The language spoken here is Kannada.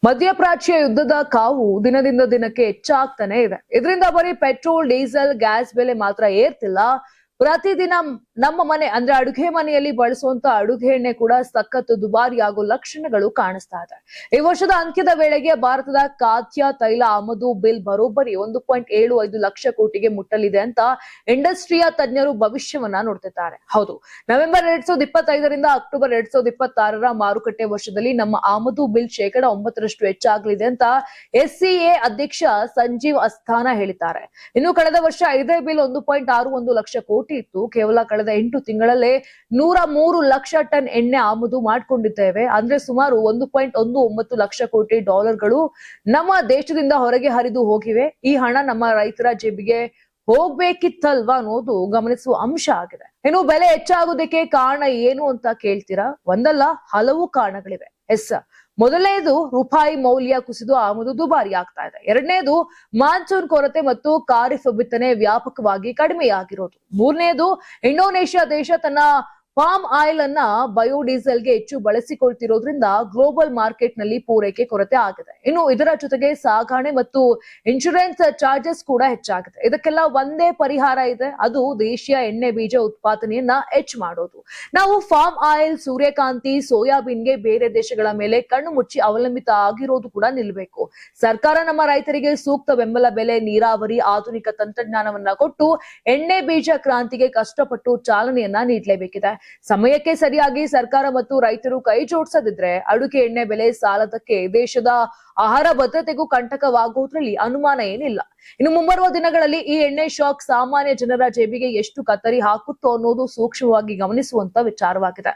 ಮಧ್ಯಪ್ರಾಚ್ಯ ಯುದ್ಧದ ಕಾವು ದಿನದಿಂದ ದಿನಕ್ಕೆ ಹೆಚ್ಚಾಗ್ತಾನೆ ಇದೆ. ಇದರಿಂದ ಬರೀ ಪೆಟ್ರೋಲ್, ಡೀಸೆಲ್, ಗ್ಯಾಸ್ ಬೆಲೆ ಮಾತ್ರ ಏರ್ತಿಲ್ಲ, ಪ್ರತಿದಿನ ನಮ್ಮ ಮನೆ ಅಂದ್ರೆ ಅಡುಗೆ ಮನೆಯಲ್ಲಿ ಬಳಸುವಂತ ಅಡುಗೆ ಎಣ್ಣೆ ಕೂಡ ಸಖತ್ ದುಬಾರಿಯಾಗೋ ಲಕ್ಷಣಗಳು ಕಾಣಿಸ್ತಾ ಇದೆ. ಈ ವರ್ಷದ ಅಂತ್ಯದ ವೇಳೆಗೆ ಭಾರತದ ಖಾದ್ಯ ತೈಲ ಆಮದು ಬಿಲ್ ಬರೋಬ್ಬರಿ 1.75 ಲಕ್ಷ ಕೋಟಿಗೆ ಮುಟ್ಟಲಿದೆ ಅಂತ ಇಂಡಸ್ಟ್ರಿಯ ತಜ್ಞರು ಭವಿಷ್ಯವನ್ನ ನೋಡ್ತಿದ್ದಾರೆ. ಹೌದು, ನವೆಂಬರ್ 2025ರಿಂದ ಅಕ್ಟೋಬರ್ 2026ರ ಮಾರುಕಟ್ಟೆ ವರ್ಷದಲ್ಲಿ ನಮ್ಮ ಆಮದು ಬಿಲ್ 9% ಹೆಚ್ಚಾಗಲಿದೆ ಅಂತ ಎಸ್ಸಿಎ ಅಧ್ಯಕ್ಷ ಸಂಜೀವ್ ಅಸ್ಥಾನಾ ಹೇಳಿದ್ದಾರೆ. ಇನ್ನು ಕಳೆದ ವರ್ಷ ಇದೇ ಬಿಲ್ 1.61 ಲಕ್ಷ ಕೋಟಿ ಇತ್ತು. ಕೇವಲ ಕಳೆದ 8 ತಿಂಗಳಲ್ಲೇ 103 ಲಕ್ಷ ಟನ್ ಎಣ್ಣೆ ಆಮದು ಮಾಡಿಕೊಂಡಿದ್ದೇವೆ. ಅಂದ್ರೆ ಸುಮಾರು 1.19 ಲಕ್ಷ ಕೋಟಿ ಡಾಲರ್ಗಳು ನಮ್ಮ ದೇಶದಿಂದ ಹೊರಗೆ ಹರಿದು ಹೋಗಿವೆ. ಈ ಹಣ ನಮ್ಮ ರೈತರ ಜೇಬಿಗೆ ಹೋಗ್ಬೇಕಿತ್ತಲ್ವಾ ಅನ್ನೋದು ಗಮನಿಸುವ ಅಂಶ ಆಗಿದೆ. ಇನ್ನು ಬೆಲೆ ಹೆಚ್ಚಾಗೋದಕ್ಕೆ ಕಾರಣ ಏನು ಅಂತ ಕೇಳ್ತೀರಾ? ಒಂದಲ್ಲ, ಹಲವು ಕಾರಣಗಳಿವೆ. ಮೊದಲನೇದು, ರೂಪಾಯಿ ಮೌಲ್ಯ ಕುಸಿದು ಆಮದು ದುಬಾರಿ ಆಗ್ತಾ ಇದೆ. ಎರಡನೇದು, ಮಾನ್ಸೂನ್ ಕೊರತೆ ಮತ್ತು ಖಾರಿಫ್ ಬಿತ್ತನೆ ವ್ಯಾಪಕವಾಗಿ ಕಡಿಮೆಯಾಗಿರೋದು. ಮೂರನೇದು, ಇಂಡೋನೇಷ್ಯಾ ದೇಶ ತನ್ನ ಪಾಮ್ ಆಯಿಲ್ ಅನ್ನ ಬಯೋಡೀಸೆಲ್ಗೆ ಹೆಚ್ಚು ಬಳಸಿಕೊಳ್ತಿರೋದ್ರಿಂದ ಗ್ಲೋಬಲ್ ಮಾರ್ಕೆಟ್ ನಲ್ಲಿ ಪೂರೈಕೆ ಕೊರತೆ ಆಗಿದೆ. ಇನ್ನು ಇದರ ಜೊತೆಗೆ ಸಾಗಣೆ ಮತ್ತು ಇನ್ಶೂರೆನ್ಸ್ ಚಾರ್ಜಸ್ ಕೂಡ ಹೆಚ್ಚಾಗಿದೆ. ಇದಕ್ಕೆಲ್ಲ ಒಂದೇ ಪರಿಹಾರ ಇದೆ, ಅದು ದೇಶೀಯ ಎಣ್ಣೆ ಬೀಜ ಉತ್ಪಾದನೆಯನ್ನ ಹೆಚ್ಚು ಮಾಡೋದು. ನಾವು ಫಾರ್ಮ್ ಆಯಿಲ್, ಸೂರ್ಯಕಾಂತಿ, ಸೋಯಾಬೀನ್ಗೆ ಬೇರೆ ದೇಶಗಳ ಮೇಲೆ ಕಣ್ಣು ಮುಚ್ಚಿ ಅವಲಂಬಿತ ಆಗಿರೋದು ಕೂಡ ನಿಲ್ಲಬೇಕು. ಸರ್ಕಾರ ನಮ್ಮ ರೈತರಿಗೆ ಸೂಕ್ತ ಬೆಂಬಲ ಬೆಲೆ, ನೀರಾವರಿ, ಆಧುನಿಕ ತಂತ್ರಜ್ಞಾನವನ್ನ ಕೊಟ್ಟು ಎಣ್ಣೆ ಬೀಜ ಕ್ರಾಂತಿಗೆ ಕಷ್ಟಪಟ್ಟು ಚಾಲನೆಯನ್ನ ನೀಡಲೇಬೇಕಿದೆ. ಸಮಯಕ್ಕೆ ಸರಿಯಾಗಿ ಸರ್ಕಾರ ಮತ್ತು ರೈತರು ಕೈ ಜೋಡಿಸದಿದ್ರೆ ಅಡುಗೆ ಎಣ್ಣೆ ಬೆಲೆ ಸಾಲದಕ್ಕೆ ದೇಶದ ಆಹಾರ ಭದ್ರತೆಗೂ ಕಂಟಕವಾಗುವುದರಲ್ಲಿ ಅನುಮಾನ ಏನಿಲ್ಲ. ಇನ್ನು ಮುಂಬರುವ ದಿನಗಳಲ್ಲಿ ಈ ಎಣ್ಣೆ ಶಾಕ್ ಸಾಮಾನ್ಯ ಜನರ ಜೇಬಿಗೆ ಎಷ್ಟು ಕತ್ತರಿ ಹಾಕುತ್ತೋ ಅನ್ನೋದು ಸೂಕ್ಷ್ಮವಾಗಿ ಗಮನಿಸುವಂತ ವಿಚಾರವಾಗಿದೆ.